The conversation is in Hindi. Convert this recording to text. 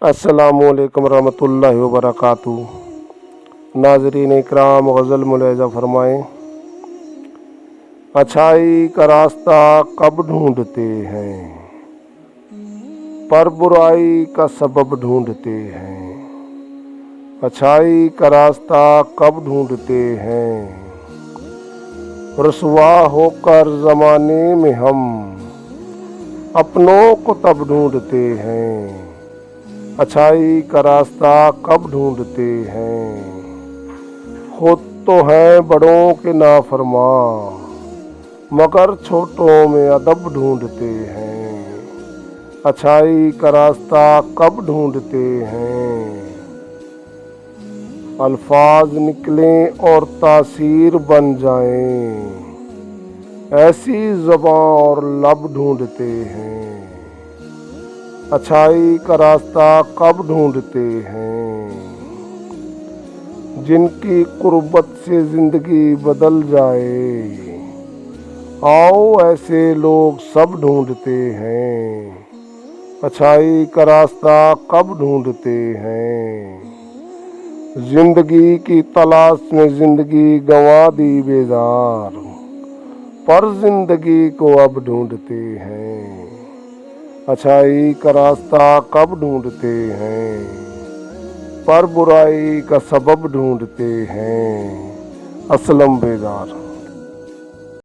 अस्सलामुअलैकुम रहमतुल्लाहि व बरकातुहू। नाज़रीन इकराम, गज़ल मुलाहिज़ा फरमाएँ। अच्छाई का रास्ता कब ढूंढते हैं, पर बुराई का सबब ढूंढते हैं। अच्छाई का रास्ता कब ढूंढते हैं, रुसवा होकर ज़माने में हम अपनों को तब ढूंढते हैं। अच्छाई का रास्ता कब ढूंढते हैं, खुद तो हैं बड़ों के नाफरमान, मगर छोटों में अदब ढूंढते हैं। अच्छाई का रास्ता कब ढूंढते हैं, अल्फाज निकलें और तासीर बन जाएं, ऐसी ज़बां और लब ढूंढते हैं। अच्छाई का रास्ता कब ढूंढते हैं, जिनकी कुर्बत से ज़िंदगी बदल जाए, आओ ऐसे लोग सब ढूंढते हैं। अच्छाई का रास्ता कब ढूंढते हैं, ज़िंदगी की तलाश में ज़िंदगी गंवा दी बेजार, पर ज़िंदगी को अब ढूंढते हैं। अच्छाई का रास्ता कब ढूंढते हैं, पर बुराई का सबब ढूंढते हैं। असलम बेजार।